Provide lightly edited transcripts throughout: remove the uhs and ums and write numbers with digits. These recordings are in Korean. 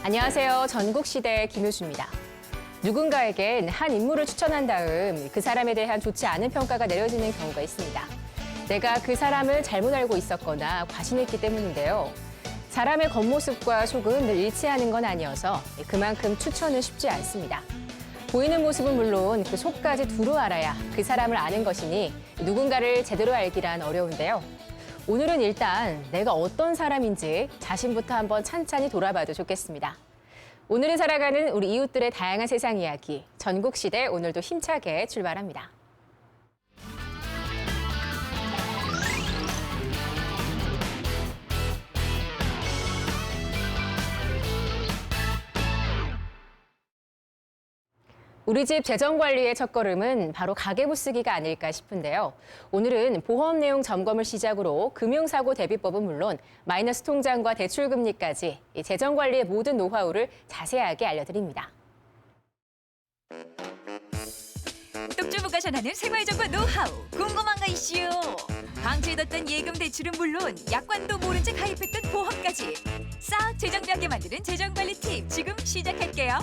안녕하세요. 전국시대 김효주입니다. 누군가에겐 한 인물을 추천한 다음 그 사람에 대한 좋지 않은 평가가 내려지는 경우가 있습니다. 내가 그 사람을 잘못 알고 있었거나 과신했기 때문인데요. 사람의 겉모습과 속은 늘 일치하는 건 아니어서 그만큼 추천은 쉽지 않습니다. 보이는 모습은 물론 그 속까지 두루 알아야 그 사람을 아는 것이니 누군가를 제대로 알기란 어려운데요. 오늘은 일단 내가 어떤 사람인지 자신부터 한번 찬찬히 돌아봐도 좋겠습니다. 오늘을 살아가는 우리 이웃들의 다양한 세상 이야기, 전국시대 오늘도 힘차게 출발합니다. 우리 집 재정관리의 첫걸음은 바로 가계부 쓰기가 아닐까 싶은데요. 오늘은 보험 내용 점검을 시작으로 금융사고 대비법은 물론 마이너스 통장과 대출금리까지 이 재정관리의 모든 노하우를 자세하게 알려드립니다. 똑주부가 전하는 생활정보 노하우, 궁금한가 이슈. 방치해뒀던 예금 대출은 물론 약관도 모른 채 가입했던 보험까지 싹 재정비하게 만드는 재정관리팁 지금 시작할게요.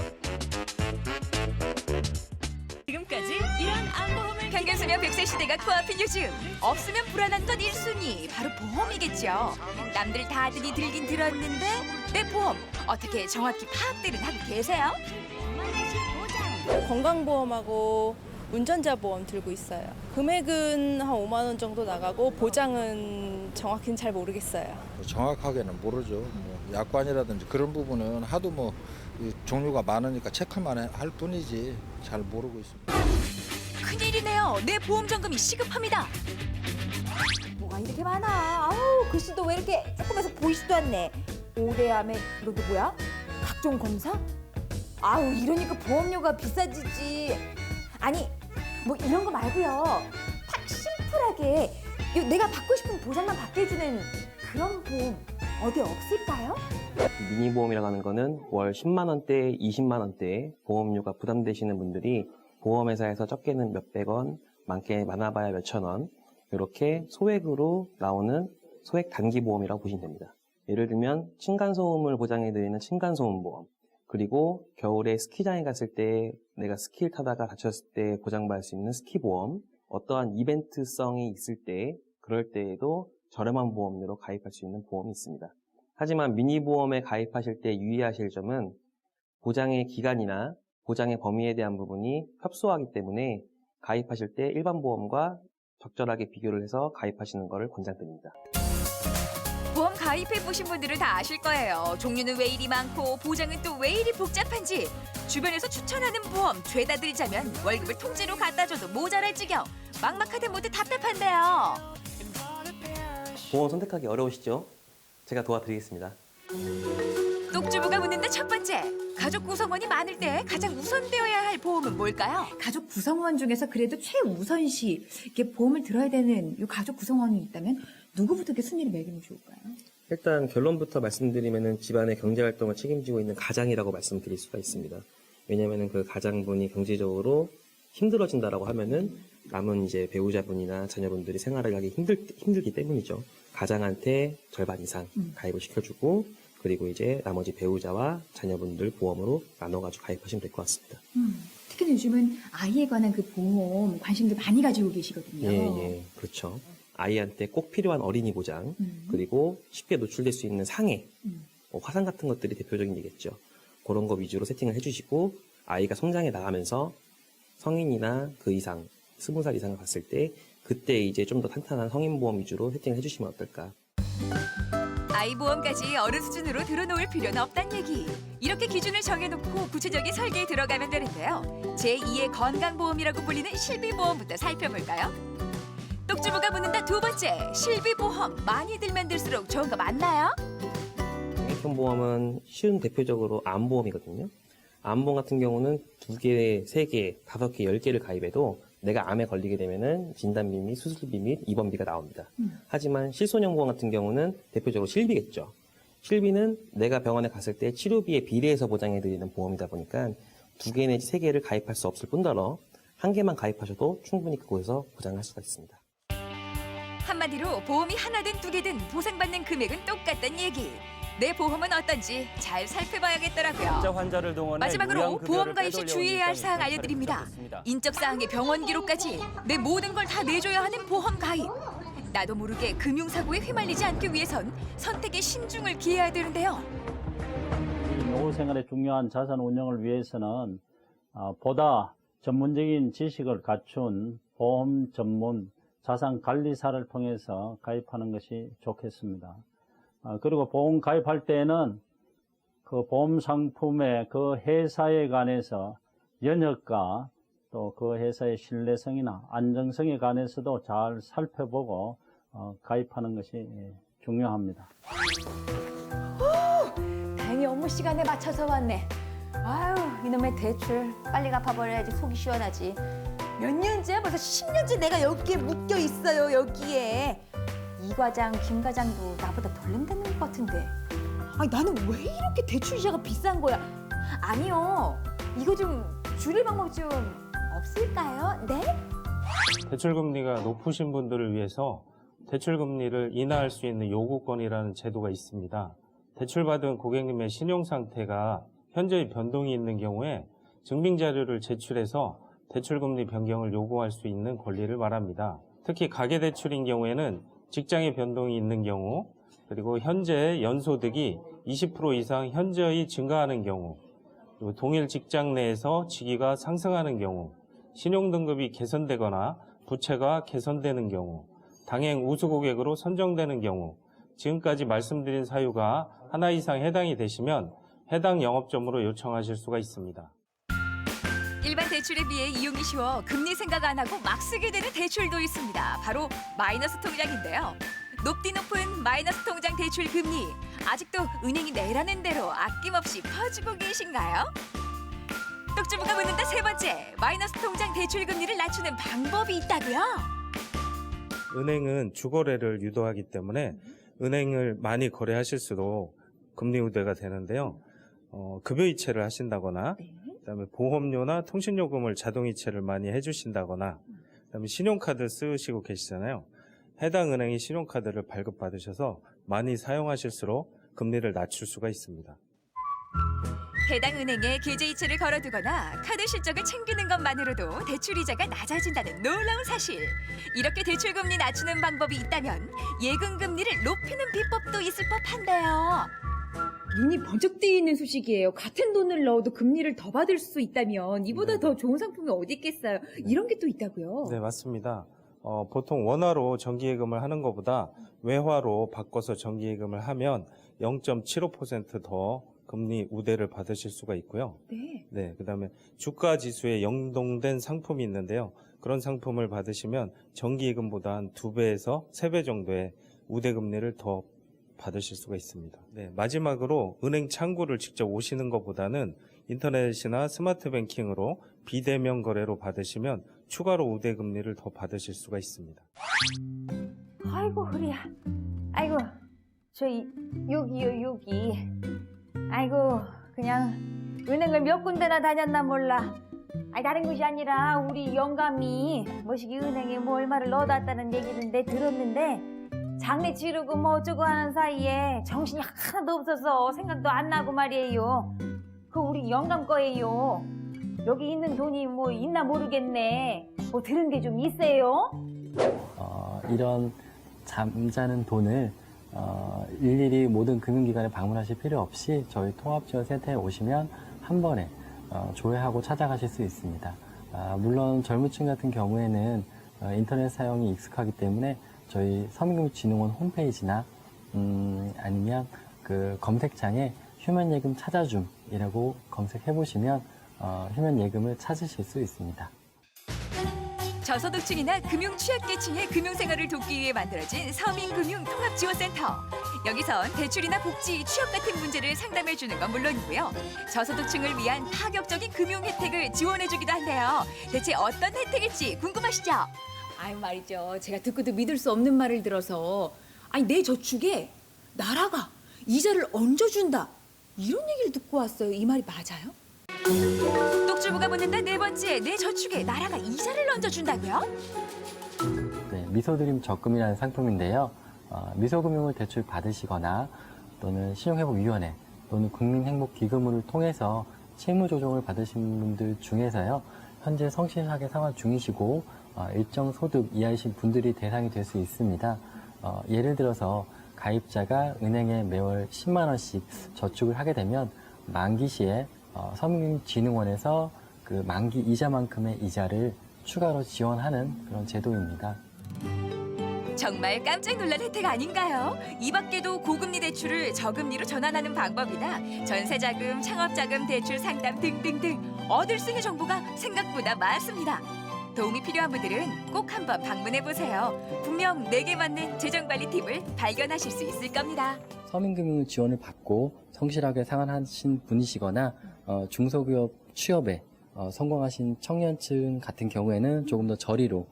지금까지 이런 안보험을 경견수녀 100세 시대가 코앞인 요즘 없으면 불안한 것 1순위 바로 보험이겠죠. 남들 다들이 들긴 들었는데 내 보험 어떻게 정확히 파악들은 하고 계세요? 건강보험하고 운전자 보험 들고 있어요. 금액은 한 5만 원 정도 나가고 보장은 정확히는 잘 모르겠어요. 정확하게는 모르죠. 약관이라든지 그런 부분은 하도 종류가 많으니까 체크만 할 뿐이지 잘 모르고 있습니다. 큰일이네요. 내 보험 점검이 시급합니다. 뭐가 이렇게 많아. 아우 글씨도 왜 이렇게 조금해서 보이지도 않네. 오대암에 너도 뭐야? 각종 검사? 아우 이러니까 보험료가 비싸지지. 아니 뭐 이런 거 말고요. 딱 심플하게 내가 받고 싶은 보장만 받게 해주는 그런 보험 어디 없을까요? 미니보험이라고 하는 거는 월 10만 원대, 20만 원대 보험료가 부담되시는 분들이 보험회사에서 적게는 몇백 원, 많아봐야 몇천 원 이렇게 소액으로 나오는 소액 단기보험이라고 보시면 됩니다. 예를 들면 층간소음을 보장해드리는 층간소음보험, 그리고 겨울에 스키장에 갔을 때 내가 스키를 타다가 다쳤을 때 보장받을 수 있는 스키보험, 어떠한 이벤트성이 있을 때 그럴 때에도 저렴한 보험료로 가입할 수 있는 보험이 있습니다. 하지만 미니보험에 가입하실 때 유의하실 점은 보장의 기간이나 보장의 범위에 대한 부분이 협소하기 때문에 가입하실 때 일반 보험과 적절하게 비교를 해서 가입하시는 것을 권장드립니다. 보험 가입해보신 분들은 다 아실 거예요. 종류는 왜 이리 많고 보장은 또 왜 이리 복잡한지. 주변에서 추천하는 보험 죄다 들자면 월급을 통째로 갖다 줘도 모자랄 지경. 막막하다 못해 답답한데요. 보험 선택하기 어려우시죠? 제가 도와드리겠습니다. 똑주부가 묻는다 첫 번째. 가족 구성원이 많을 때 가장 우선되어야 할 보험은 뭘까요? 가족 구성원 중에서 그래도 최우선시 이게 보험을 들어야 되는 이 가족 구성원이 있다면 누구부터 이렇게 순위를 매기면 좋을까요? 일단 결론부터 말씀드리면은 집안의 경제활동을 책임지고 있는 가장이라고 말씀드릴 수가 있습니다. 왜냐면은 그 가장분이 경제적으로 힘들어진다라고 하면은 남은 이제 배우자분이나 자녀분들이 생활을 하기 힘들기 때문이죠. 가장한테 절반 이상 가입을 시켜주고 그리고 이제 나머지 배우자와 자녀분들 보험으로 나눠가지고 가입하시면 될 것 같습니다. 특히나 요즘은 아이에 관한 그 보험 관심들 많이 가지고 계시거든요. 예, 그렇죠. 아이한테 꼭 필요한 어린이 보장, 그리고 쉽게 노출될 수 있는 상해, 화상 같은 것들이 대표적인 얘기겠죠. 그런 거 위주로 세팅을 해주시고 아이가 성장해 나가면서 성인이나 그 이상, 20살 이상을 갔을 때 그때 이제 좀 더 탄탄한 성인보험 위주로 세팅을 해주시면 어떨까. 아이 보험까지 어른 수준으로 들어놓을 필요는 없단 얘기. 이렇게 기준을 정해놓고 구체적인 설계에 들어가면 되는데요. 제2의 건강보험이라고 불리는 실비보험부터 살펴볼까요? 똑주부가 묻는다 두 번째. 실비보험 많이 들면 들수록 좋은 거 맞나요? 생명보험은 쉬운 대표적으로 암보험이거든요. 암보험 같은 경우는 2개, 3개, 5개, 10개를 가입해도 내가 암에 걸리게 되면은 진단비 및 수술비 및 입원비가 나옵니다. 하지만 실손형 보험 같은 경우는 대표적으로 실비겠죠. 실비는 내가 병원에 갔을 때 치료비에 비례해서 보장해드리는 보험이다 보니까 2개 내지 3개를 가입할 수 없을 뿐더러 1개만 가입하셔도 충분히 그곳에서 보장할 수가 있습니다. 한마디로 보험이 하나든 2개든 보상받는 금액은 똑같단 얘기. 내 보험은 어떤지 잘 살펴봐야겠더라고요. 환자를 동원해 마지막으로 요양급여를 보험 가입 시 빼돌려온 주의해야 할 일당이 사항 경찰에 알려드립니다. 잡혔습니다. 인적 사항의 병원 기록까지 내 모든 걸 다 내줘야 하는 보험 가입. 나도 모르게 금융사고에 휘말리지 않기 위해선 선택에 신중을 기해야 되는데요. 이 노후 생활의 중요한 자산 운영을 위해서는 보다 전문적인 지식을 갖춘 보험 전문 자산 관리사를 통해서 가입하는 것이 좋겠습니다. 그리고 보험 가입할 때에는 그 보험 상품의 그 회사에 관해서 연역과 또 그 회사의 신뢰성이나 안정성에 관해서도 잘 살펴보고 가입하는 것이 중요합니다. 다행히 업무 시간에 맞춰서 왔네. 아유, 이놈의 대출 빨리 갚아버려야지 속이 시원하지. 몇 년째? 벌써 10년째 내가 여기에 묶여 있어요, 여기에. 이 과장, 김 과장도 나보다 덜 낸다는 것 같은데. 아니, 나는 왜 이렇게 대출 이자가 비싼 거야? 아니요, 이거 좀 줄일 방법 좀 없을까요? 네? 대출금리가 높으신 분들을 위해서 대출금리를 인하할 수 있는 요구권이라는 제도가 있습니다. 대출받은 고객님의 신용상태가 현저히 변동이 있는 경우에 증빙자료를 제출해서 대출금리 변경을 요구할 수 있는 권리를 말합니다. 특히 가계대출인 경우에는 직장의 변동이 있는 경우, 그리고 현재 연소득이 20% 이상 현저히 증가하는 경우, 그리고 동일 직장 내에서 직위가 상승하는 경우, 신용등급이 개선되거나 부채가 개선되는 경우, 당행 우수고객으로 선정되는 경우, 지금까지 말씀드린 사유가 하나 이상 해당이 되시면 해당 영업점으로 요청하실 수가 있습니다. 일반 대출에 비해 이용이 쉬워 금리 생각 안 하고 막 쓰게 되는 대출도 있습니다. 바로 마이너스 통장인데요. 높디 높은 마이너스 통장 대출 금리, 아직도 은행이 내라는 대로 아낌없이 퍼주고 계신가요? 똑주부가 묻는다 세 번째, 마이너스 통장 대출 금리를 낮추는 방법이 있다고요? 은행은 주거래를 유도하기 때문에 은행을 많이 거래하실수록 금리 우대가 되는데요. 급여이체를 하신다거나, 그다음에 보험료나 통신요금을 자동이체를 많이 해주신다거나, 그다음에 신용카드 쓰시고 계시잖아요. 해당 은행이 신용카드를 발급받으셔서 많이 사용하실수록 금리를 낮출 수가 있습니다. 해당 은행에 계좌이체를 걸어두거나 카드 실적을 챙기는 것만으로도 대출 이자가 낮아진다는 놀라운 사실. 이렇게 대출 금리 낮추는 방법이 있다면 예금 금리를 높이는 비법도 있을 법한데요. 눈이 번쩍 뜨이는 소식이에요. 같은 돈을 넣어도 금리를 더 받을 수 있다면 이보다 네. 더 좋은 상품이 어디 있겠어요. 이런 게 또 있다고요. 네, 맞습니다. 보통 원화로 정기예금을 하는 것보다 외화로 바꿔서 정기예금을 하면 0.75% 더 금리 우대를 받으실 수가 있고요. 네. 네, 그다음에 주가 지수에 연동된 상품이 있는데요. 그런 상품을 받으시면 정기예금보다 한 2배에서 3배 정도의 우대 금리를 더 받으실 수가 있습니다. 네, 마지막으로 은행 창구를 직접 오시는 것보다는 인터넷이나 스마트 뱅킹으로 비대면 거래로 받으시면 추가로 우대 금리를 더 받으실 수가 있습니다. 아이고, 허리야. 아이고, 여기요, 여기. 아이고, 그냥 은행을 몇 군데나 다녔나 몰라. 아니, 다른 것이 아니라 우리 영감이 뭐시기 은행에 뭐 얼마를 넣어놨다는 얘기는 내 들었는데 장례 치르고 뭐 어쩌고 하는 사이에 정신이 하나도 없어서 생각도 안 나고 말이에요. 그 우리 영감 거예요. 여기 있는 돈이 뭐 있나 모르겠네. 뭐 들은 게 좀 있어요? 이런 잠자는 돈을 일일이 모든 금융기관에 방문하실 필요 없이 저희 통합지원센터에 오시면 한 번에 조회하고 찾아가실 수 있습니다. 물론 젊은층 같은 경우에는 인터넷 사용이 익숙하기 때문에 저희 서민금융진흥원 홈페이지나 아니면 그 검색창에 휴면예금 찾아줌이라고 검색해 보시면 휴면예금을 찾으실 수 있습니다. 저소득층이나 금융 취약계층의 금융생활을 돕기 위해 만들어진 서민금융통합지원센터. 여기선 대출이나 복지, 취업 같은 문제를 상담해주는 건 물론이고요. 저소득층을 위한 파격적인 금융 혜택을 지원해주기도 한데요. 대체 어떤 혜택일지 궁금하시죠? 아유, 말이죠. 제가 듣고도 믿을 수 없는 말을 들어서 아니, 내 저축에 나라가 이자를 얹어준다. 이런 얘기를 듣고 왔어요. 이 말이 맞아요? 똑주부가 묻는다 네 번째, 내 저축에 나라가 이자를 얹어준다고요? 네, 미소드림 적금이라는 상품인데요. 미소금융을 대출 받으시거나 또는 신용회복위원회 또는 국민행복기금을 통해서 채무조정을 받으신 분들 중에서요, 현재 성실하게 생활 중이시고 일정 소득 이하이신 분들이 대상이 될 수 있습니다. 예를 들어서 가입자가 은행에 매월 10만 원씩 저축을 하게 되면 만기 시에 서민진흥원에서 그 만기 이자만큼의 이자를 추가로 지원하는 그런 제도입니다. 정말 깜짝 놀랄 혜택 아닌가요? 이 밖에도 고금리 대출을 저금리로 전환하는 방법이나 전세자금, 창업자금 대출 상담 등등등 얻을 수 있는 정보가 생각보다 많습니다. 도움이 필요한 분들은 꼭 한번 방문해보세요. 분명 내게 맞는 재정관리 팁을 발견하실 수 있을 겁니다. 서민금융 지원을 받고 성실하게 생활하신 분이시거나 중소기업 취업에 성공하신 청년층 같은 경우에는 조금 더 저리로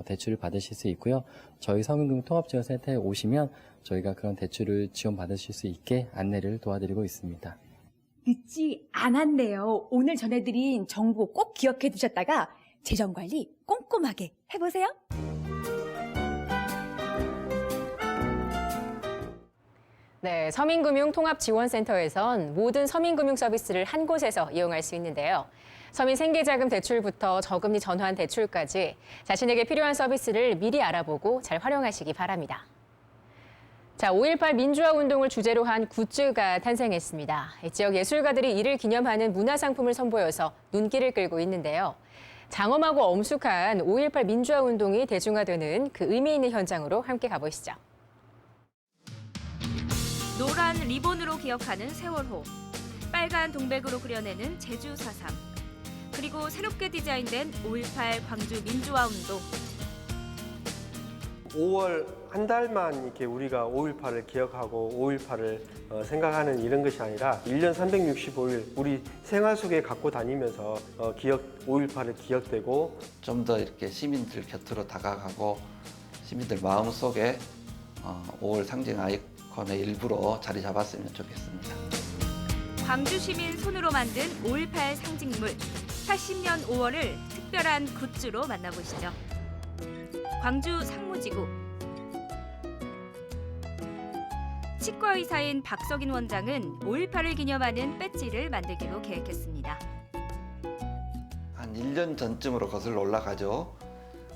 대출을 받으실 수 있고요. 저희 서민금융통합지원센터에 오시면 저희가 그런 대출을 지원받으실 수 있게 안내를 도와드리고 있습니다. 늦지 않았네요. 오늘 전해드린 정보 꼭 기억해 두셨다가 재정관리 꼼꼼하게 해보세요. 네, 서민금융통합지원센터에선 모든 서민금융 서비스를 한 곳에서 이용할 수 있는데요. 서민 생계자금 대출부터 저금리 전환 대출까지 자신에게 필요한 서비스를 미리 알아보고 잘 활용하시기 바랍니다. 자, 5.18 민주화 운동을 주제로 한 굿즈가 탄생했습니다. 지역 예술가들이 이를 기념하는 문화상품을 선보여서 눈길을 끌고 있는데요. 장엄하고 엄숙한 5.18 민주화 운동이 대중화되는 그 의미 있는 현장으로 함께 가보시죠. 노란 리본으로 기억하는 세월호, 빨간 동백으로 그려내는 제주 4.3, 그리고 새롭게 디자인된 5.18 광주 민주화 운동. 5월 한 달만 이렇게 우리가 5.18을 기억하고 5.18을 생각하는 이런 것이 아니라 1년 365일 우리 생활 속에 갖고 다니면서 5.18을 기억되고 좀 더 이렇게 시민들 곁으로 다가가고 시민들 마음속에 5월 상징 아이콘의 일부로 자리 잡았으면 좋겠습니다. 광주 시민 손으로 만든 5.18 상징물, 80년 5월을 특별한 굿즈로 만나보시죠. 광주 상무지구. 치과의사인 박석인 원장은 5.18을 기념하는 배지를 만들기로 계획했습니다. 한 1년 전쯤으로 거슬러 올라가죠.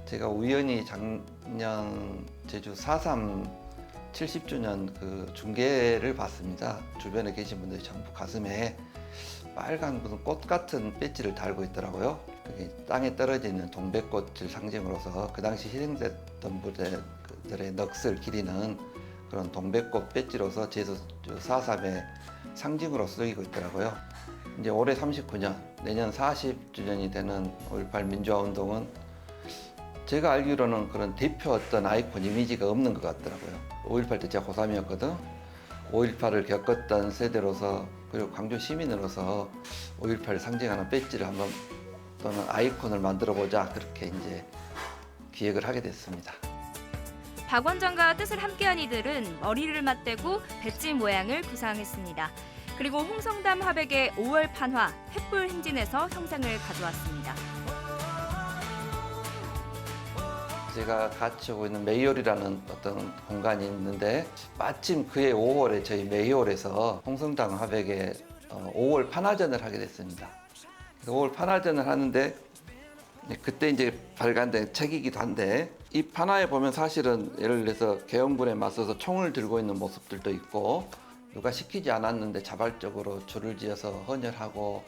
제가 우연히 작년 제주 4.3 70주년 그 중계를 봤습니다. 주변에 계신 분들이 전부 가슴에 빨간 무슨 꽃 같은 배지를 달고 있더라고요. 그게 땅에 떨어지는 동백꽃을 상징으로서 그 당시 희생됐던 분들의 넋을 기리는 그런 동백꽃 배지로서 제주 4.3의 상징으로 쓰이고 있더라고요. 이제 올해 39년, 내년 40주년이 되는 5.18 민주화 운동은 제가 알기로는 그런 대표 어떤 아이콘 이미지가 없는 것 같더라고요. 5.18 때 제가 고3이었거든. 5.18을 겪었던 세대로서 그리고 광주 시민으로서 5.18을 상징하는 배지를 한번 또는 아이콘을 만들어보자 그렇게 이제 기획을 하게 됐습니다. 박 원장과 뜻을 함께한 이들은 머리를 맞대고 배지 모양을 구상했습니다. 그리고 홍성담 화백의 5월 판화 횃불 행진에서 형상을 가져왔습니다. 제가 같이 오고 있는 메이홀이라는 어떤 공간이 있는데 마침 그해 5월에 저희 메이홀에서 홍성당 화백에 5월 판화전을 하게 됐습니다. 5월 판화전을 하는데 그때 이제 발간된 책이기도 한데 이 판화에 보면 사실은 예를 들어서 계엄군에 맞서서 총을 들고 있는 모습들도 있고 누가 시키지 않았는데 자발적으로 줄을 지어서 헌혈하고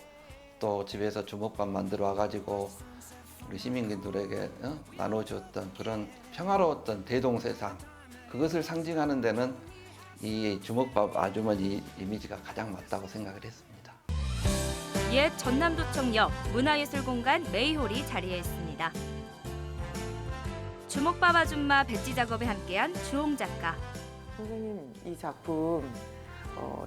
또 집에서 주먹밥 만들어 와가지고 우리 시민들에게 나눠주었던 그런 평화로웠던 대동세상 그것을 상징하는 데는 이 주먹밥 아주머니 이미지가 가장 맞다고 생각을 했습니다. 옛 전남도청역 문화예술공간 메이홀이 자리해 있습니다. 주먹밥 아줌마 배지 작업에 함께한 주홍 작가. 선생님, 이 작품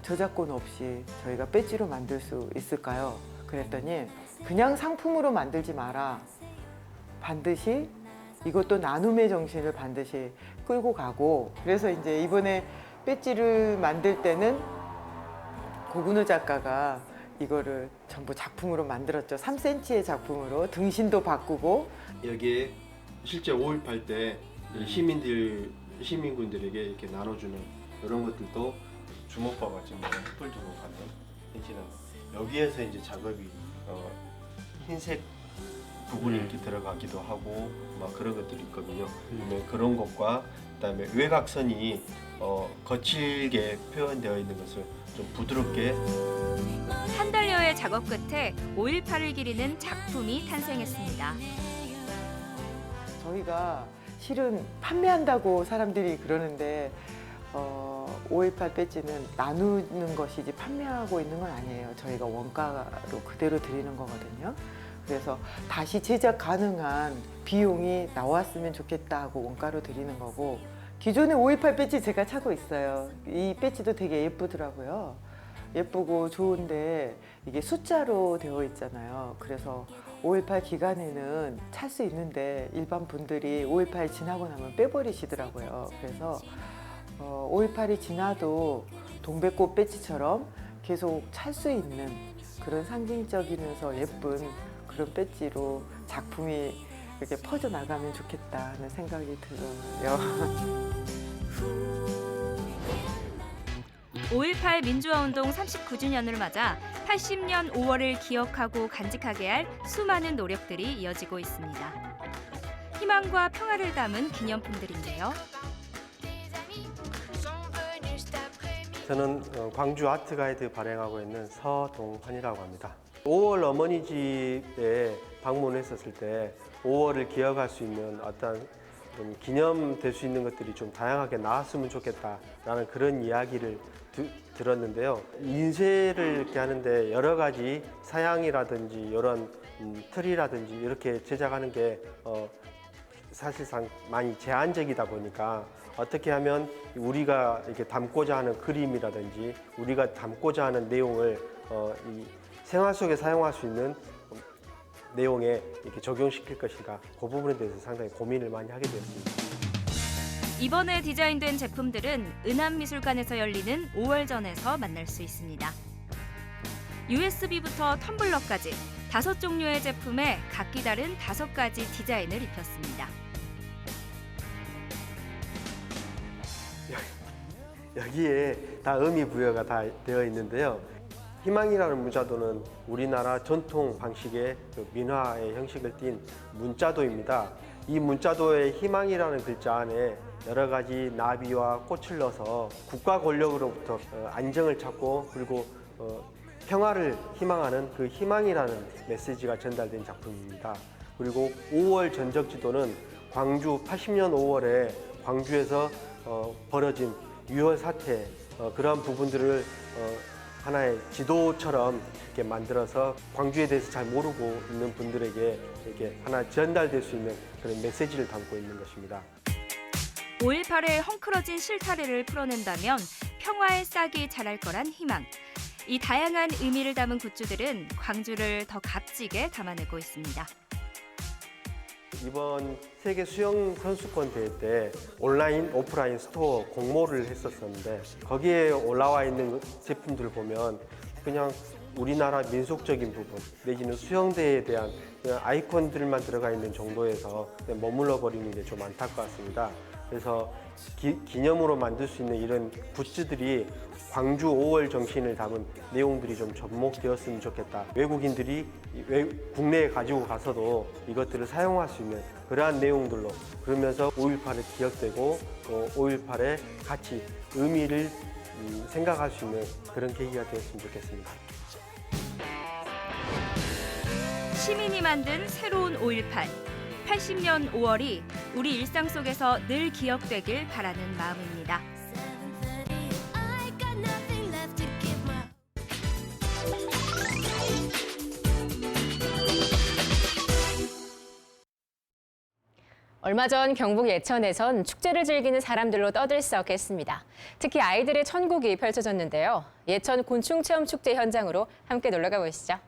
저작권 없이 저희가 배지로 만들 수 있을까요? 그랬더니 그냥 상품으로 만들지 마라. 반드시 이것도 나눔의 정신을 반드시 끌고 가고 그래서 이제 이번에 배지를 만들 때는 고근호 작가가 이거를 전부 작품으로 만들었죠. 3cm의 작품으로 등신도 바꾸고 여기에 실제 5.18 때 시민군들에게 이렇게 나눠주는 이런 것들도 주먹밥 같이 뭐 횃불 들고 가는 배지는 여기에서 이제 작업이 흰색 부분이 이렇게 들어가기도 하고 막 그런 것들이 있거든요. 그런 것과 그다음에 외곽선이 거칠게 표현되어 있는 것을 좀 부드럽게 한 달여의 작업 끝에 5.18을 기리는 작품이 탄생했습니다. 저희가 실은 판매한다고 사람들이 그러는데 5.18 배지는 나누는 것이지 판매하고 있는 건 아니에요. 저희가 원가로 그대로 드리는 거거든요. 그래서 다시 제작 가능한 비용이 나왔으면 좋겠다 하고 원가로 드리는 거고, 기존의 5.18 배지 제가 차고 있어요. 이 배지도 되게 예쁘더라고요. 예쁘고 좋은데 이게 숫자로 되어 있잖아요. 그래서 5.18 기간에는 찰 수 있는데 일반 분들이 5.18 지나고 나면 빼버리시더라고요. 그래서 5.18이 지나도 동백꽃 배지처럼 계속 찰 수 있는 그런 상징적이면서 예쁜 그런 배지로 작품이 이렇게 퍼져나가면 좋겠다는 생각이 들어요. 5.18 민주화운동 39주년을 맞아 80년 5월을 기억하고 간직하게 할 수많은 노력들이 이어지고 있습니다. 희망과 평화를 담은 기념품들인데요. 저는 광주 아트가이드 발행하고 있는 서동환이라고 합니다. 5월 어머니 집에 방문했었을 때 5월을 기억할 수 있는 어떤 좀 기념될 수 있는 것들이 좀 다양하게 나왔으면 좋겠다라는 그런 이야기를 들었는데요. 인쇄를 이렇게 하는데 여러 가지 사양이라든지 이런 틀이라든지 이렇게 제작하는 게 사실상 많이 제한적이다 보니까 어떻게 하면 우리가 이렇게 담고자 하는 그림이라든지 우리가 담고자 하는 내용을 이 생활 속에 사용할 수 있는 내용에 이렇게 적용시킬 것인가, 그 부분에 대해서 상당히 고민을 많이 하게 되었습니다. 이번에 디자인된 제품들은 은암미술관에서 열리는 5월전에서 만날 수 있습니다. USB부터 텀블러까지 5종류의 제품에 각기 다른 5가지 디자인을 입혔습니다. 여기에 다 의미 부여가 다 되어 있는데요. 희망이라는 문자도는 우리나라 전통 방식의 민화의 형식을 띤 문자도입니다. 이 문자도의 희망이라는 글자 안에 여러 가지 나비와 꽃을 넣어서 국가 권력으로부터 안정을 찾고 그리고 평화를 희망하는 그 희망이라는 메시지가 전달된 작품입니다. 그리고 5월 전적지도는 광주 80년 5월에 광주에서 벌어진 유혈 사태, 그러한 부분들을 하나의 지도처럼 이렇게 만들어서 광주에 대해서 잘 모르고 있는 분들에게 이렇게 하나 전달될 수 있는 그런 메시지를 담고 있는 것입니다. 5.18의 헝클어진 실타래를 풀어낸다면 평화의 싹이 자랄 거란 희망. 이 다양한 의미를 담은 굿즈들은 광주를 더 값지게 담아내고 있습니다. 이번 세계 수영 선수권 대회 때 온라인, 오프라인 스토어 공모를 했었었는데 거기에 올라와 있는 제품들을 보면 그냥 우리나라 민속적인 부분 내지는 수영대에 대한 아이콘들만 들어가 있는 정도에서 머물러 버리는 게 좀 안타까웠습니다. 그래서 기념으로 만들 수 있는 이런 굿즈들이 광주 5월 정신을 담은 내용들이 좀 접목되었으면 좋겠다. 외국인들이 국내에 가지고 가서도 이것들을 사용할 수 있는 그러한 내용들로, 그러면서 5.18을 기억되고 또 5.18의 가치, 의미를 생각할 수 있는 그런 계기가 되었으면 좋겠습니다. 시민이 만든 새로운 5.18. 80년 5월이 우리 일상 속에서 늘 기억되길 바라는 마음입니다. 얼마 전 경북 예천에선 축제를 즐기는 사람들로 떠들썩했습니다. 특히 아이들의 천국이 펼쳐졌는데요. 예천 곤충체험축제 현장으로 함께 놀러가 보시죠.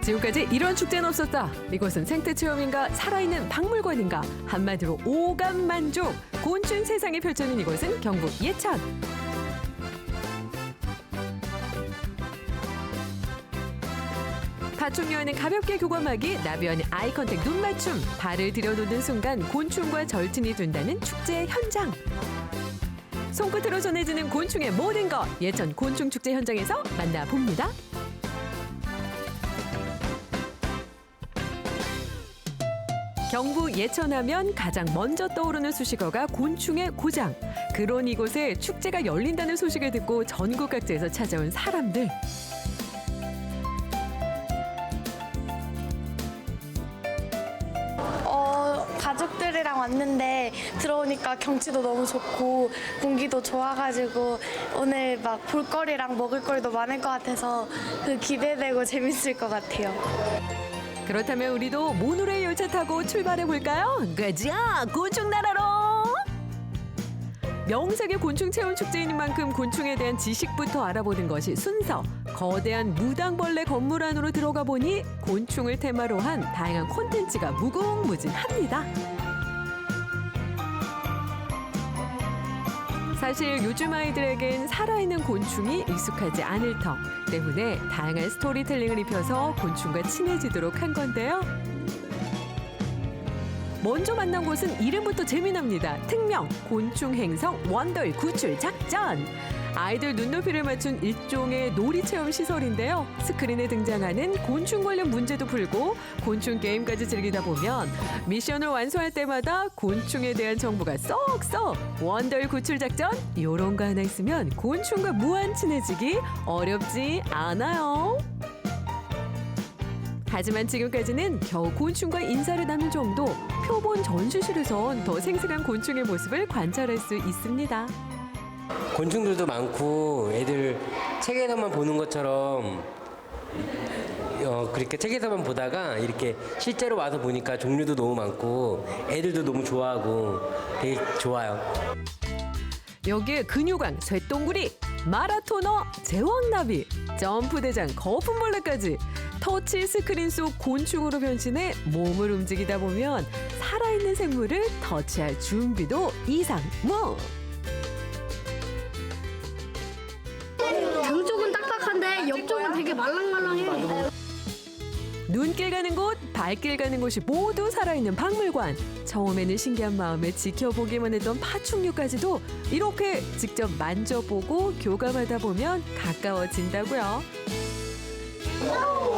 지금까지 이런 축제는 없었다. 이곳은 생태체험인가 살아있는 박물관인가 한마디로 오감만족. 곤충 세상이 펼쳐진 이곳은 경북 예천. 파충류와는 가볍게 교감하기, 나비와는 아이 컨택 눈 맞춤, 발을 들여놓는 순간 곤충과 절친이 된다는 축제 현장. 손끝으로 전해지는 곤충의 모든 것, 예천 곤충 축제 현장에서 만나봅니다. 경북 예천하면 가장 먼저 떠오르는 수식어가 곤충의 고장. 그런 이곳에 축제가 열린다는 소식을 듣고 전국 각지에서 찾아온 사람들. 가족들이랑 왔는데 들어오니까 경치도 너무 좋고 공기도 좋아가지고 오늘 막 볼거리랑 먹을거리도 많을 것 같아서 그 기대되고 재밌을 것 같아요. 그렇다면 우리도 모노레일 열차 타고 출발해 볼까요? 가자, 곤충 나라로! 명색의 곤충 체험 축제인 만큼 곤충에 대한 지식부터 알아보는 것이 순서. 거대한 무당벌레 건물 안으로 들어가 보니 곤충을 테마로 한 다양한 콘텐츠가 무궁무진합니다. 사실 요즘 아이들에겐 살아있는 곤충이 익숙하지 않을 터 때문에 다양한 스토리텔링을 입혀서 곤충과 친해지도록 한 건데요. 먼저 만난 곳은 이름부터 재미납니다. 특명 곤충 행성 원더힐 구출 작전. 아이들 눈높이를 맞춘 일종의 놀이 체험 시설인데요. 스크린에 등장하는 곤충 관련 문제도 풀고 곤충 게임까지 즐기다 보면 미션을 완수할 때마다 곤충에 대한 정보가 쏙쏙. 원더힐 구출 작전, 요런 거 하나 있으면 곤충과 무한 친해지기 어렵지 않아요. 하지만 지금까지는 겨우 곤충과 인사를 나눌 정도. 표본 전시실에선 더 생생한 곤충의 모습을 관찰할 수 있습니다. 곤충들도 많고 애들 책에서만 보는 것처럼 그렇게 책에서만 보다가 이렇게 실제로 와서 보니까 종류도 너무 많고 애들도 너무 좋아하고 되게 좋아요. 여기에 근육왕, 쇠똥구리, 마라토너, 제왕나비, 점프대장, 거품벌레까지 터치 스크린 속 곤충으로 변신해 몸을 움직이다 보면 살아있는 생물을 터치할 준비도 이상무. 양쪽은 딱딱한데 옆쪽은 되게 말랑말랑해. 눈길 가는 곳, 발길 가는 곳이 모두 살아있는 박물관. 처음에는 신기한 마음에 지켜보기만 했던 파충류까지도 이렇게 직접 만져보고 교감하다 보면 가까워진다고요.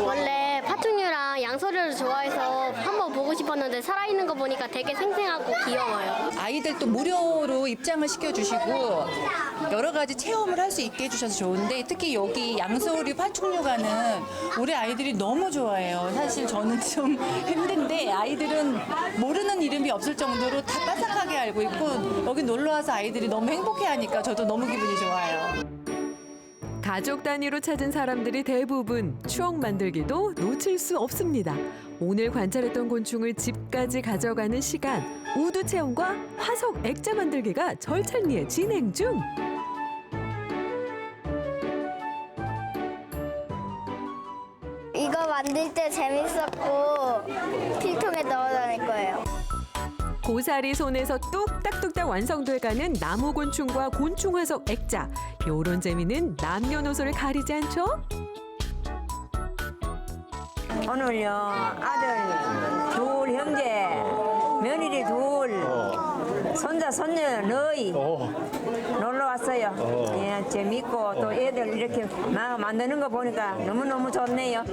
원래 파충류랑 양서류를 좋아해서 한번 보고 싶었는데 살아있는 거 보니까 되게 생생하고 귀여워요. 아이들도 무료로 입장을 시켜주시고 여러 가지 체험을 할 수 있게 해주셔서 좋은데 특히 여기 양서류 파충류관은 우리 아이들이 너무 좋아해요. 사실 저는 좀 힘든데 아이들은 모르는 이름이 없을 정도로 다 빠삭하게 알고 있고 여기 놀러와서 아이들이 너무 행복해하니까 저도 너무 기분이 좋아요. 가족 단위로 찾은 사람들이 대부분 추억 만들기도 놓칠 수 없습니다. 오늘 관찰했던 곤충을 집까지 가져가는 시간, 우드 체험과 화석 액자 만들기가 절찬리에 진행 중. 이거 만들 때 재밌었고 필통에 넣어 다닐 거예요. 고사리 손에서 뚝딱뚝딱 완성돼가는 나무곤충과 곤충화석 액자. 요런 재미는 남녀노소를 가리지 않죠? 오늘요 아들 둘 형제 며느리 둘 손자 손녀 너희 놀러 왔어요. 예, 재밌고 또 애들 이렇게 만드는 거 보니까 너무너무 좋네요.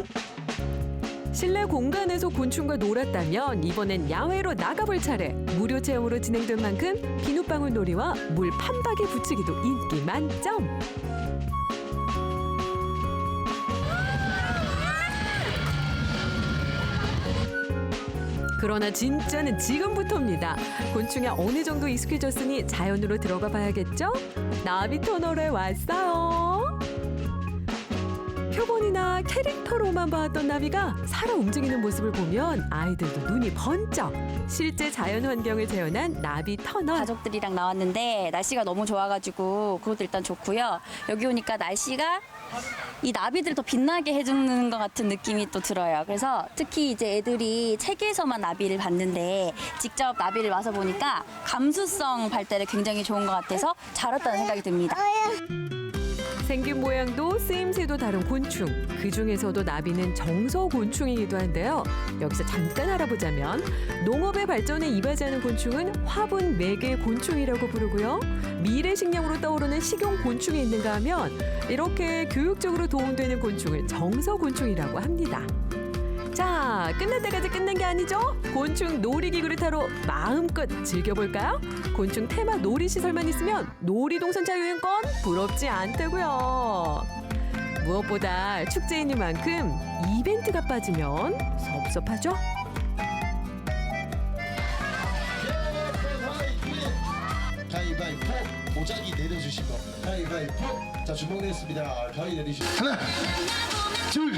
실내 공간에서 곤충과 놀았다면 이번엔 야외로 나가볼 차례. 무료 체험으로 진행된 만큼 비눗방울 놀이와 물 판박이 붙이기도 인기 만점. 그러나 진짜는 지금부터입니다. 곤충에 어느 정도 익숙해졌으니 자연으로 들어가 봐야겠죠? 나비 터널에 왔어요. 표본이나 캐릭터로만 봤던 나비가 살아 움직이는 모습을 보면 아이들도 눈이 번쩍. 실제 자연 환경을 재현한 나비 터널. 가족들이랑 나왔는데 날씨가 너무 좋아가지고 그것도 일단 좋고요. 여기 오니까 날씨가 이 나비들 더 빛나게 해주는 것 같은 느낌이 또 들어요. 그래서 특히 이제 애들이 책에서만 나비를 봤는데 직접 나비를 와서 보니까 감수성 발달에 굉장히 좋은 것 같아서 잘 왔다는 생각이 듭니다. 생긴 모양도 쓰임새도 다른 곤충. 그중에서도 나비는 정서곤충이기도 한데요. 여기서 잠깐 알아보자면 농업의 발전에 이바지하는 곤충은 화분 매개 곤충이라고 부르고요. 미래 식량으로 떠오르는 식용곤충이 있는가 하면 이렇게 교육적으로 도움되는 곤충을 정서곤충이라고 합니다. 자, 끝날 때까지 끝난 게 아니죠? 곤충 놀이기구를 타러 마음껏 즐겨볼까요? 곤충 테마 놀이시설만 있으면 놀이동산 자유여행권 부럽지 않다고요. 무엇보다 축제이니만큼 이벤트가 빠지면 섭섭하죠? 가위바위보 보자기 내려주시고 가위바위보 자 주먹 내렸습니다. 가위 내리시고 하나 둘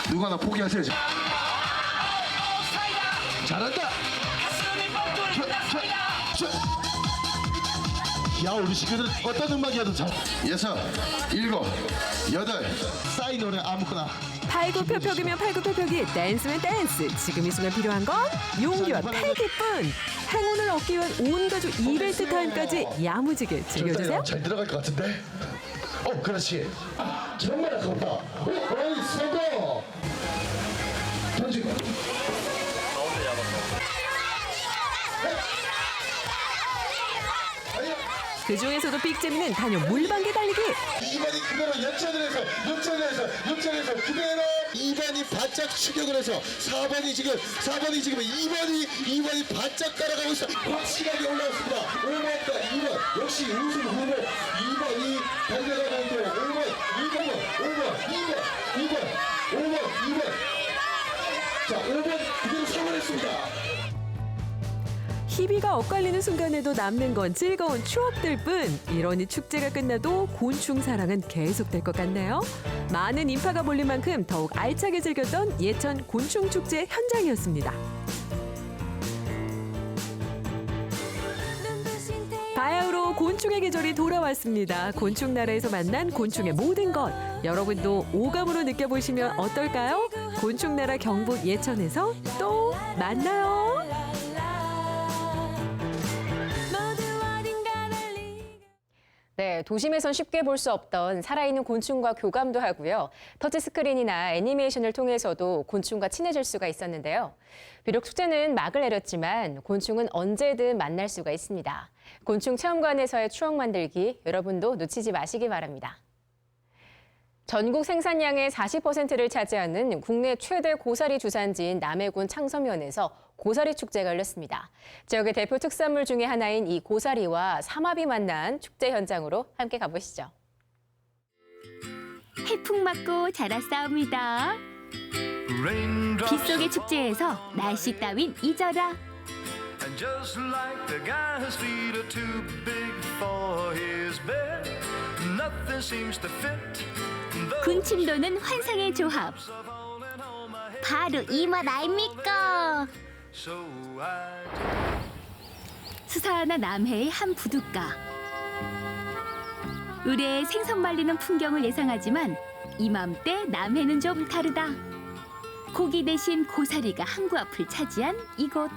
누가 나 포기하세요. 잘한다. 야 우리 친구들 어떤 음악이어도 잘. 6, 7, 8 싸이 노래 아무거나. 팔굽혀펴기면 팔굽혀펴기, 댄스면 댄스. 지금 이 순간 필요한 건 용기와 패기뿐. 행운을 얻기 위한 온 가족 이벤트 타임까지 야무지게 즐겨주세요. 잘 들어갈 것 같은데? 그렇지. 정말 아깝다. 어이 성공. 던지고. 그중에서도 빅재미는 단연 물방개 달리기. 2번이 그대로 역전해서 그대로 2번이 바짝 추격을 해서 4번이 지금 2번이 바짝 따라가고 있어. 확실하게 올라왔습니다. 5번과 2번 역시 우승 후보 2번이 달려가고 있고요. 5번. 자 5번 그대로 성공했습니다. 희비가 엇갈리는 순간에도 남는 건 즐거운 추억들 뿐. 이러니 축제가 끝나도 곤충 사랑은 계속될 것 같네요. 많은 인파가 몰린 만큼 더욱 알차게 즐겼던 예천 곤충 축제 현장이었습니다. 바야흐로 곤충의 계절이 돌아왔습니다. 곤충 나라에서 만난 곤충의 모든 것. 여러분도 오감으로 느껴보시면 어떨까요? 곤충 나라 경북 예천에서 또 만나요. 네, 도심에선 쉽게 볼 수 없던 살아있는 곤충과 교감도 하고요. 터치스크린이나 애니메이션을 통해서도 곤충과 친해질 수가 있었는데요. 비록 축제는 막을 내렸지만 곤충은 언제든 만날 수가 있습니다. 곤충 체험관에서의 추억 만들기 여러분도 놓치지 마시기 바랍니다. 전국 생산량의 40%를 차지하는 국내 최대 고사리 주산지인 남해군 창섬면에서 고사리 축제가 열렸습니다. 지역의 대표 특산물 중에 하나인 이 고사리와 삼합이 만난 축제 현장으로 함께 가보시죠. 해풍 맞고 자랐사옵니다. 빗속의 축제에서 날씨 따윈 잊어라. 군침 도는 환상의 조합. 바로 이 맛 아닙니까? 수사하나 남해의 한 부둣가. 의뢰에 생선 말리는 풍경을 예상하지만 이맘때 남해는 좀 다르다. 고기 대신 고사리가 항구 앞을 차지한 이곳.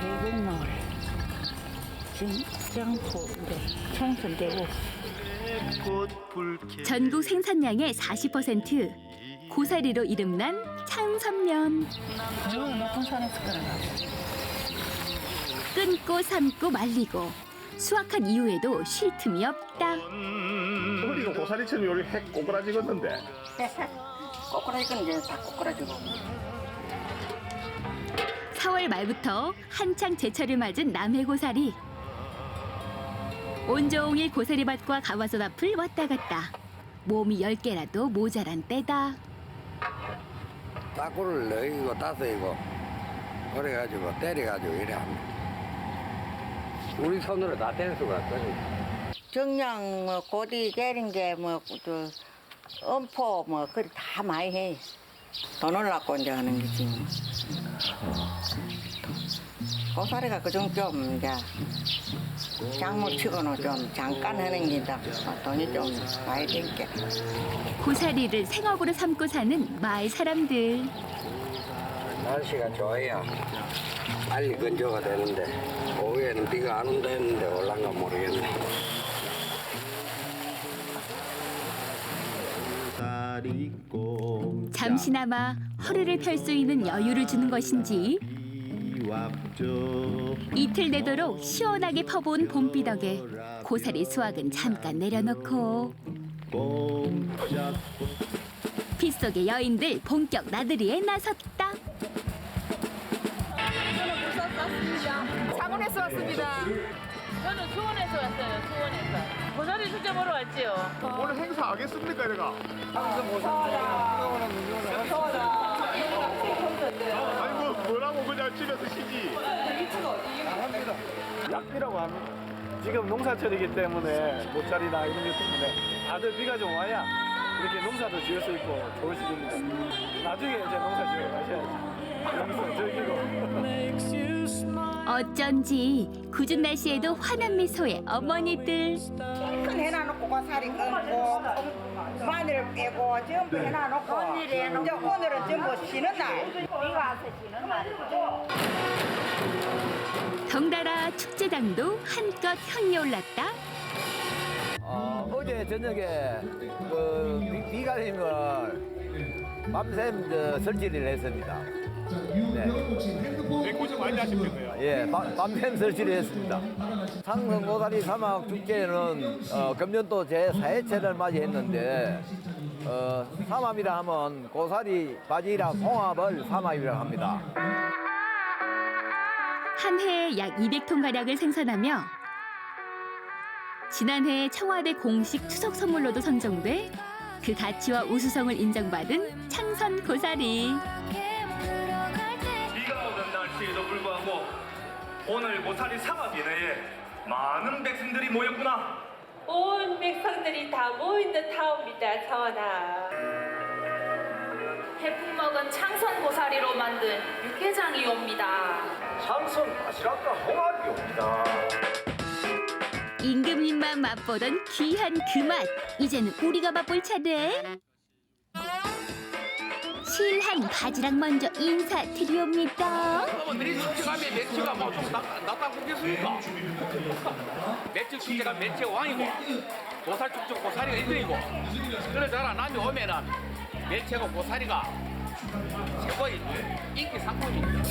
대곡마을 지금 청소되고 전국 생산량의 40% 고사리로 이름난 창섬면. 끊고 삶고 말리고 수확한 이후에도 쉴 틈이 없다. 우리가 고사리처럼 요리 핵 꼬꾸라지겠는데. 꼬꾸라지건 이제 다 꼬꾸라지고. 4월 말부터 한창 제철을 맞은 남해고사리. 온종일 고사리밭과 가마솥 앞을 왔다 갔다. 몸이 10개라도 모자란 때다. 따꾸를 넣이고 따서이고 그래가지고 때려가지고 이래 합니다. 우리 손으로 다 뗄 수가 없거든요. 정량 뭐 고디 때린 게 뭐 엄포 뭐 그리 다 많이 해. 돈을 낳고 이제 하는 거지. 고사리가 그중 좀 이제 작물 치고는 좀 잠깐 하는 게다. 돈이 좀 많이 들게. 고사리를 생업으로 삼고 사는 마을 사람들. 날씨가 좋아요. 빨리 건조가 되는데 오후에는 비가 안 온다 했는데 올란가 모르겠네. 잠시나마 허리를 펼 수 있는 여유를 주는 것인지 이틀 내도록 시원하게 퍼부은 봄비 덕에 고사리 수확은 잠깐 내려놓고 빗속의 여인들 본격 나들이에 나섰다. 창원에서 왔습니다. 저는 수원에서 왔어요. 수원에서. 고사리 축제 보러 왔지요. 오늘 행사 하겠습니까, 내가? 아니 뭐라고 그냥 집에서 쉬지. 약비라고 합니다. 지금 농사철이기 때문에 모짜리나 이런 것 때문에 다들 비가 좀 와야 이렇게 농사도 지을 수 있고 좋을 시기입니다. 나중에 이제 농사 지으러 가셔야죠. 여기서 즐기고. 어쩐지 굳은 날씨에도 환한 미소의 어머니들. 큰 해놔놓고 고사리 끊고 마늘 빼고 전부 해놔놓고 이제 오늘은 전부 쉬는 날. 비가 와서 쉬는 날이죠. 덩달아 축제장도 한껏 향이 올랐다. 어제 저녁에 비가 내린 걸 밤샘 설치를 했습니다. 네. 고생 많이 하셨겠네요. 예, 밤샘 설치를 했습니다. 상성 고사리 사막 축제는 금년도 제 4회째를 맞이했는데 삼합이라 하면 고사리, 바지락, 홍합을 삼합이라고 합니다. 한 해에 약 200톤가량을 생산하며 지난해 청와대 공식 추석 선물로도 선정돼 그 가치와 우수성을 인정받은 창선 고사리. 비가 오는 날씨에도 불구하고 오늘 고사리 삼합인회에 많은 백성들이 모였구나. 온 백성들이 다 모인 듯하옵니다. 전하. 해풍 먹은 창선 고사리로 만든 육개장이옵니다. 창선 바지락과 홍합이옵니다. 임금님만 맛보던 귀한 그 맛, 이제는 우리가 맛볼 차례. 실한 바지락 먼저 인사드리옵니다. 어머들이 축제가면 멸치가 뭐좀 낫다 그러겠습니까? 멸치 축제가 멸치가 왕이고 고살 축제 고사리가 1등이고 그러잖아 남이 오면은 멸치하고 고사리가 최고의 인기 상품입니다.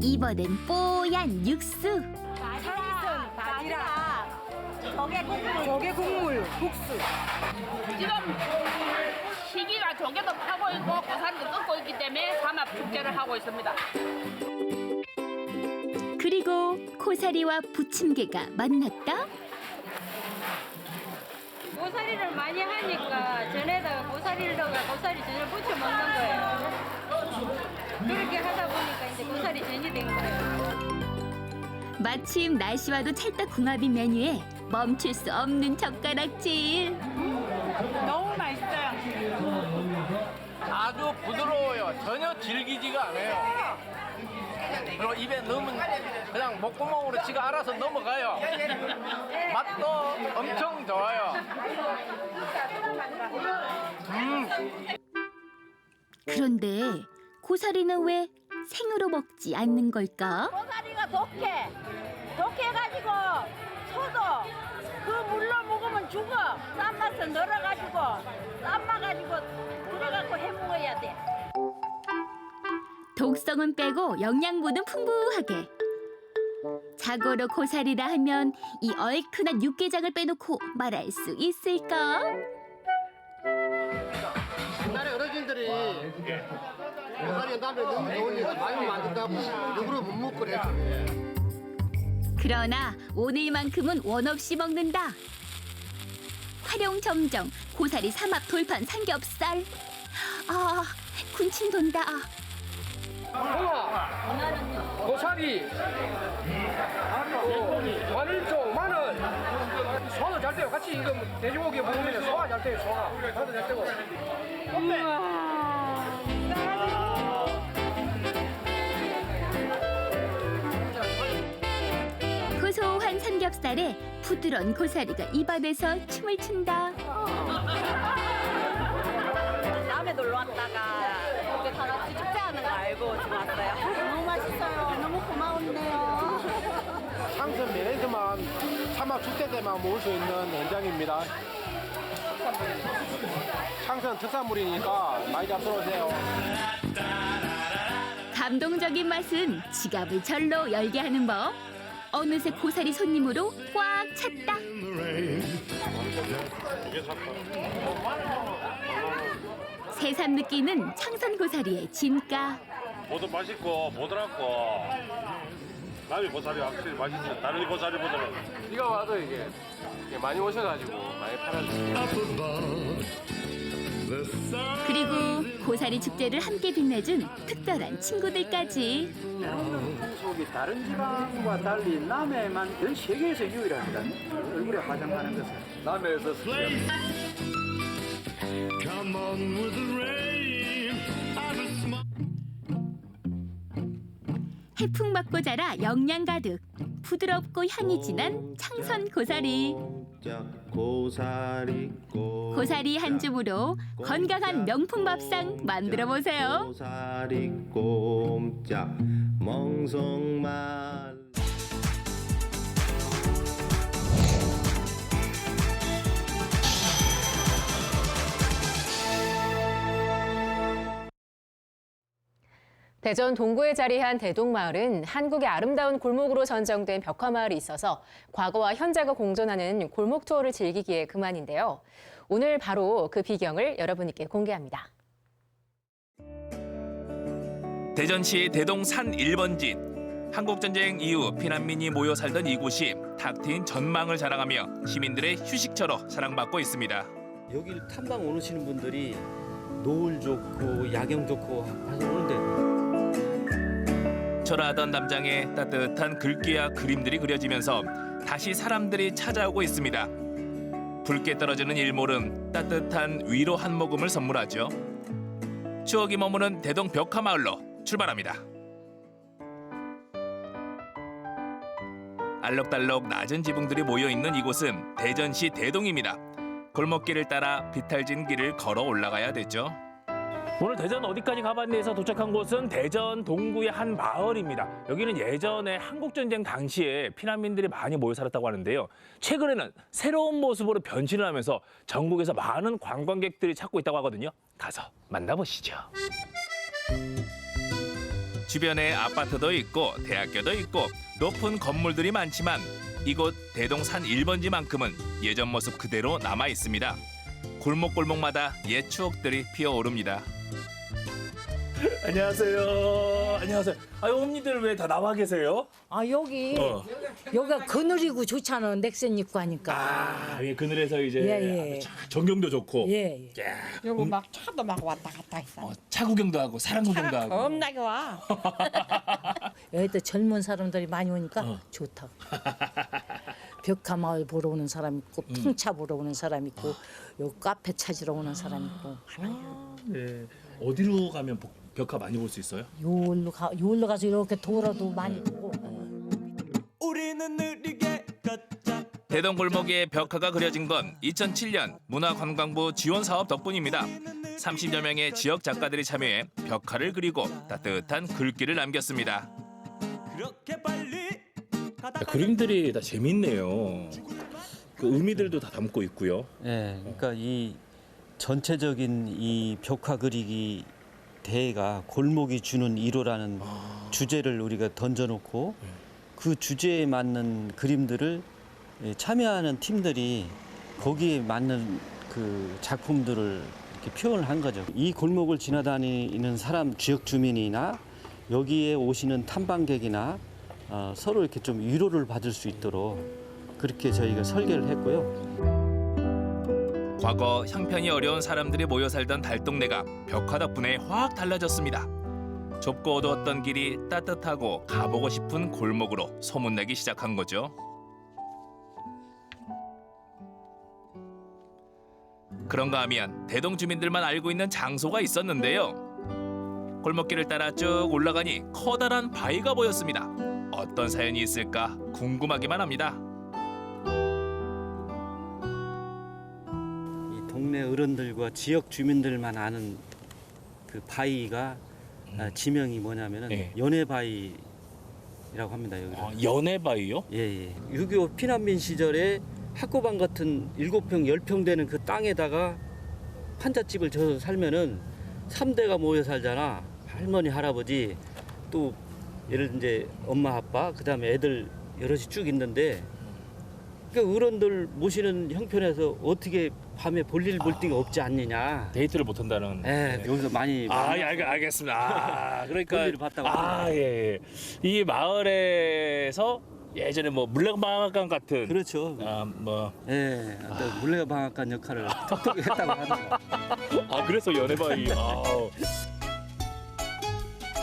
이번엔 뽀얀 육수. 바지락, 조개 국물, 국수. 지금 시기가 조개도 파고 있고 고사리도 뜯고 있기 때문에 삼합 축제를 하고 있습니다. 그리고 고사리와 부침개가 만났다. 고사리를 많이 하니까 전에다가 고사리에다가 고사리 전을 부쳐 먹는 거예요. 그렇게 하다 보니까 이제 고사리 전이 된 거예요. 마침 날씨와도 찰떡궁합인 메뉴에 멈출 수 없는 젓가락질. 너무 맛있어요. 아주 부드러워요. 전혀 질기지가 않아요. 그리고 입에 넣으면 그냥 목구멍으로 지가 알아서 넘어가요. 맛도 엄청 좋아요. 그런데 고사리는 왜 생으로 먹지 않는 걸까? 고사리가 독해가지고 소도 그 물로 먹으면 죽어. 쌈맛을 널어가지고 삶아가지고 그래갖고 해먹어야 돼. 독성은 빼고 영양분은 풍부하게. 자고로 고사리라 하면 이 얼큰한 육개장을 빼놓고 말할 수 있을까? 옛날에 어르신들이 고사리 담배 너무 좋으니까 많이 만든다고 일부러 못 먹고 그랬어요. 그러나 오늘만큼은 원 없이 먹는다. 활용점정 고사리 삼합 돌판 삼겹살. 아, 군침 돈다. 홍합, 고사리, 마늘종, 마늘, 소화도 잘 돼요. 같이 이거 돼지고기 먹으면 소화 잘 돼요. 소화도 잘 되고. 껍데. 고소한 삼겹살에 부드러운 고사리가 입안에서 춤을 춘다. 처음에 놀러 왔다가 이렇게 다 같이 축제하는 거 알고 지금 왔어요. 너무 맛있어요. 너무 고마운데요. 창선 매니저만 사막 축제 때만 모을 수 있는 현장입니다. 창선 특산물이니까 많이 잡수러 오세요. 감동적인 맛은 지갑을 절로 열게 하는 법. 어느새 고사리 손님으로 꽉 찼다. 새삼 느끼는 창선 고사리의 진가. 모두 맛있고 보드랍고 남이 고사리 확실히 맛있어. 다른 고사리보다는. 이거 와도 이게 많이 오셔가지고 많이 팔아주세요. 그리고 고사리 축제를 함께 빛내준 특별한 친구들까지. 풍속이 다른 지방과 달리 남해만 전 세계에서 유일합니다. 얼굴에 화장하는 것은 남해에서 해풍 맞고 자라 영양 가득. 부드럽고 향이 진한 창선 고사리. 고사리 한 줌으로 건강한 명품 밥상 만들어 보세요. 고사리 꼼짝 멍석말. 대전 동구에 자리한 대동마을은 한국의 아름다운 골목으로 전정된 벽화마을이 있어서 과거와 현재가 공존하는 골목 투어를 즐기기에 그만인데요. 오늘 바로 그 비경을 여러분께 공개합니다. 대전시 대동산 1번지. 한국전쟁 이후 피난민이 모여 살던 이곳이 탁 트인 전망을 자랑하며 시민들의 휴식처로 사랑받고 있습니다. 여기를 탐방 오시는 분들이 노을 좋고 야경 좋고 하서 오는데 초라하던 담장에 따뜻한 글귀와 그림들이 그려지면서 다시 사람들이 찾아오고 있습니다. 붉게 떨어지는 일몰은 따뜻한 위로 한 모금을 선물하죠. 추억이 머무는 대동 벽화마을로 출발합니다. 알록달록 낮은 지붕들이 모여있는 이곳은 대전시 대동입니다. 골목길을 따라 비탈진 길을 걸어 올라가야 되죠. 오늘 대전 어디까지 가봤네에서 도착한 곳은 대전 동구의 한 마을입니다. 여기는 예전에 한국전쟁 당시에 피난민들이 많이 모여 살았다고 하는데요. 최근에는 새로운 모습으로 변신을 하면서 전국에서 많은 관광객들이 찾고 있다고 하거든요. 가서 만나보시죠. 주변에 아파트도 있고 대학교도 있고 높은 건물들이 많지만 이곳 대동산 1번지만큼은 예전 모습 그대로 남아 있습니다. 골목골목마다 옛 추억들이 피어오릅니다. 안녕하세요. 안녕하세요. 어머니들 왜 다 나와 계세요? 여기가 그늘이고 좋잖아. 넥센 입고 하니까. 예, 그늘에서 이제 예. 전경도 좋고. 예. 여기 막 차도 막 왔다 갔다 했어. 차 구경도 하고 사람 구경도 하고. 겁나게 와. 여기도 젊은 사람들이 많이 오니까 좋다. 벽화마을 보러 오는 사람 있고 풍차 보러 오는 사람 있고 요 카페 찾으러 오는 사람 있고 하나요. 네. 어디로 가면 벽화 많이 볼 수 있어요? 요울로 가서 이렇게 돌아도 많이 보고. 우리는 느리게 걷자. 대동 골목에 벽화가 그려진 건 2007년 문화관광부 지원 사업 덕분입니다. 30여 명의 지역 작가들이 참여해 벽화를 그리고 따뜻한 글귀를 남겼습니다. 그림들이 다 재밌네요. 그 의미들도 다 담고 있고요. 네, 그러니까 이 전체적인 이 벽화 그리기 대회가 골목이 주는 이로라는 주제를 우리가 던져놓고 그 주제에 맞는 그림들을 참여하는 팀들이 거기에 맞는 그 작품들을 이렇게 표현을 한 거죠. 이 골목을 지나다니는 사람, 지역 주민이나 여기에 오시는 탐방객이나 서로 이렇게 좀 위로를 받을 수 있도록 그렇게 저희가 설계를 했고요. 과거 형편이 어려운 사람들이 모여 살던 달동네가 벽화 덕분에 확 달라졌습니다. 좁고 어두웠던 길이 따뜻하고 가보고 싶은 골목으로 소문나기 시작한 거죠. 그런가 하면 대동 주민들만 알고 있는 장소가 있었는데요. 골목길을 따라 쭉 올라가니 커다란 바위가 보였습니다. 어떤 사연이 있을까 궁금하기만 합니다. 동네 어른들과 지역 주민들만 아는 그 바위가 지명이 뭐냐면은 연해바위라고 합니다. 여기. 연해바위요? 예. 6.25 피난민 시절에 학고방 같은 7평, 10평 되는 그 땅에다가 판잣집을 져서 살면은 3대가 모여 살잖아. 할머니, 할아버지, 또 예를 이제 엄마, 아빠, 그다음에 애들 여럿이 쭉 있는데 그 어른들 모시는 형편에서 어떻게 밤에 볼일 볼 데가 없지 않느냐. 데이트를 못 한다는. 네, 여기서 많이. 알겠습니다. 그러니까. 볼일을 봤다고. 예. 이 마을에서 예전에 뭐 물레방앗간 같은. 그렇죠. 예, 어떤 물레방앗간 역할을 톡톡히 했다고 하더라고요. 그래서 연해바위.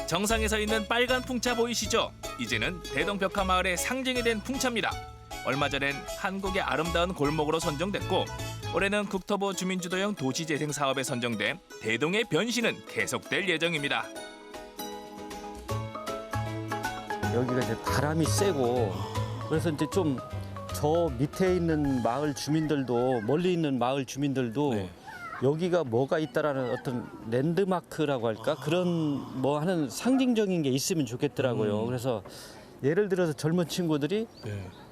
정상에 서 있는 빨간 풍차 보이시죠? 이제는 대동벽화 마을의 상징이 된 풍차입니다. 얼마 전엔 한국의 아름다운 골목으로 선정됐고 올해는 국토부 주민주도형 도시재생 사업에 선정돼 대동의 변신은 계속될 예정입니다. 여기가 이제 바람이 세고 그래서 이제 좀 저 밑에 있는 마을 주민들도 멀리 있는 마을 주민들도 여기가 뭐가 있다라는 어떤 랜드마크라고 할까 그런 뭐 하는 상징적인 게 있으면 좋겠더라고요. 그래서 예를 들어서 젊은 친구들이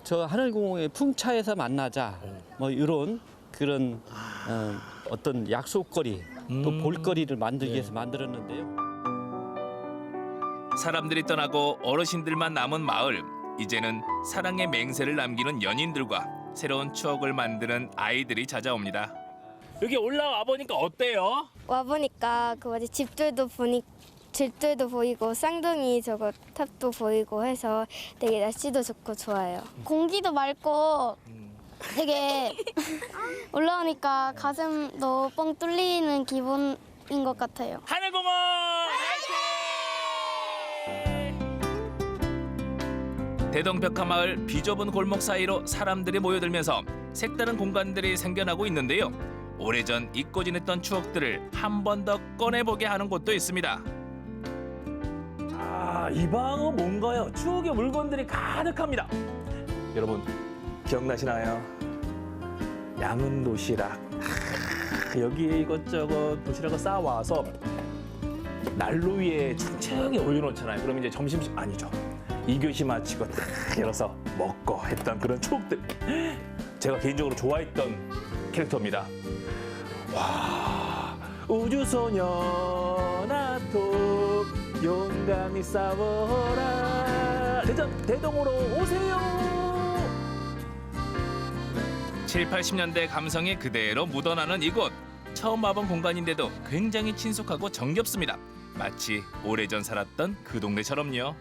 저 하늘공원의 풍차에서 만나자 뭐 이런 그런 어떤 약속거리 또 볼거리를 만들기 위해서 만들었는데요. 사람들이 떠나고 어르신들만 남은 마을. 이제는 사랑의 맹세를 남기는 연인들과 새로운 추억을 만드는 아이들이 찾아옵니다. 여기 올라와 보니까 어때요? 와 보니까 그 뭐지 집들도 보이고 쌍둥이 저거 탑도 보이고 해서 되게 날씨도 좋고 좋아요. 공기도 맑고 되게 올라오니까 가슴도 뻥 뚫리는 기분인 것 같아요. 하늘공원! 대동벽화 마을 비좁은 골목 사이로 사람들이 모여들면서 색다른 공간들이 생겨나고 있는데요. 오래전 잊고 지냈던 추억들을 한 번 더 꺼내보게 하는 곳도 있습니다. 이 방은 뭔가요? 추억의 물건들이 가득합니다. 여러분 기억나시나요? 양은 도시락. 여기에 이것저것 도시락을 쌓아와서 난로 위에 층층이 올려놓잖아요. 그럼 이제 점심 아니죠. 2교시 마치고 딱 열어서 먹고 했던 그런 추억들. 제가 개인적으로 좋아했던 캐릭터입니다. 와, 우주소녀 나토 용감히 싸워라. 대동으로 오세요. 7, 80년대 감성이 그대로 묻어나는 이곳. 처음 와본 공간인데도 굉장히 친숙하고 정겹습니다. 마치 오래전 살았던 그 동네처럼요.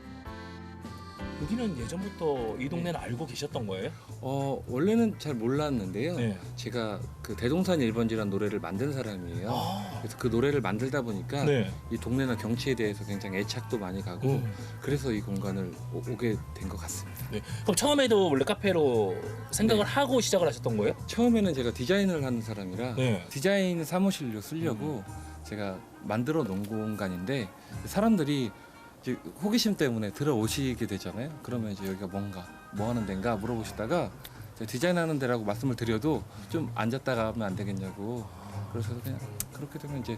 여기는 예전부터 이 동네는 알고 계셨던 거예요? 원래는 잘 몰랐는데요. 제가 그 대동산 1번지라는 노래를 만든 사람이에요. 그래서 그 노래를 만들다 보니까 이 동네나 경치에 대해서 굉장히 애착도 많이 가고 그래서 이 공간을 오게 된 것 같습니다. 그럼 처음에도 원래 카페로 생각을 하고 시작을 하셨던 거예요? 처음에는 제가 디자인을 하는 사람이라 디자인 사무실로 쓰려고 제가 만들어 놓은 공간인데 사람들이 이제 호기심 때문에 들어오시게 되잖아요. 그러면 이제 여기가 뭔가 뭐 하는 데인가 물어보시다가 디자인하는 데라고 말씀을 드려도 좀 앉았다가 하면 안 되겠냐고 그래서 그냥 그렇게 되면 이제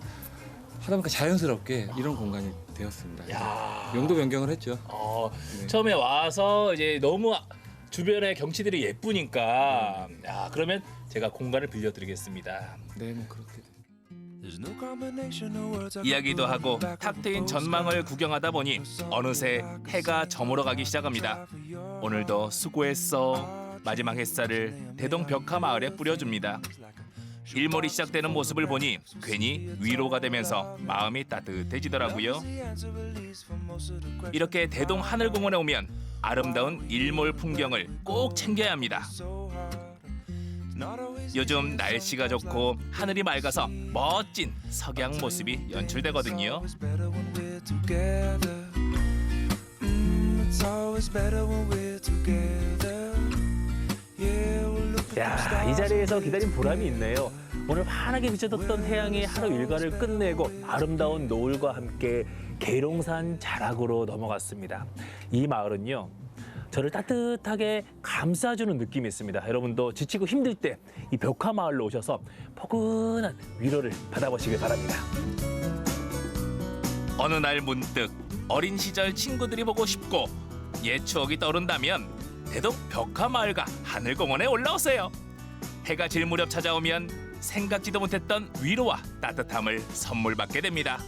하다 보니까 자연스럽게 이런 공간이 되었습니다. 용도 변경을 했죠. 처음에 와서 이제 너무 주변의 경치들이 예쁘니까 그러면 제가 공간을 빌려드리겠습니다. 네, 뭐 그렇게. 이야기도 하고 탁 트인 전망을 구경하다 보니 어느새 해가 저물어 가기 시작합니다. 오늘도 수고했어. 마지막 햇살을 대동벽화 마을에 뿌려줍니다. 일몰이 시작되는 모습을 보니 괜히 위로가 되면서 마음이 따뜻해지더라고요. 이렇게 대동 하늘공원에 오면 아름다운 일몰 풍경을 꼭 챙겨야 합니다. 요즘 날씨가 좋고 하늘이 맑아서 멋진 석양 모습이 연출되거든요. 야, 이 자리에서 기다린 보람이 있네요. 오늘 환하게 비춰졌던 태양이 하루 일과를 끝내고 아름다운 노을과 함께 계룡산 자락으로 넘어갔습니다. 이 마을은요, 저를 따뜻하게 감싸주는 느낌이 있습니다. 여러분도 지치고 힘들 때 이 벽화 마을로 오셔서 포근한 위로를 받아보시길 바랍니다. 어느 날 문득 어린 시절 친구들이 보고 싶고 옛 추억이 떠오른다면 대동 벽화마을과 하늘공원에 올라오세요. 해가 질 무렵 찾아오면 생각지도 못했던 위로와 따뜻함을 선물 받게 됩니다.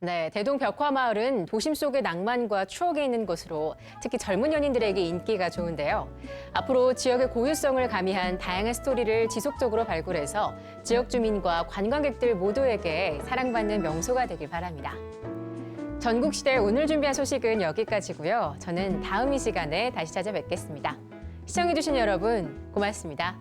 네, 대동 벽화마을은 도심 속의 낭만과 추억이 있는 곳으로 특히 젊은 연인들에게 인기가 좋은데요. 앞으로 지역의 고유성을 가미한 다양한 스토리를 지속적으로 발굴해서 지역 주민과 관광객들 모두에게 사랑받는 명소가 되길 바랍니다. 전국시대 오늘 준비한 소식은 여기까지고요. 저는 다음 이 시간에 다시 찾아뵙겠습니다. 시청해주신 여러분 고맙습니다.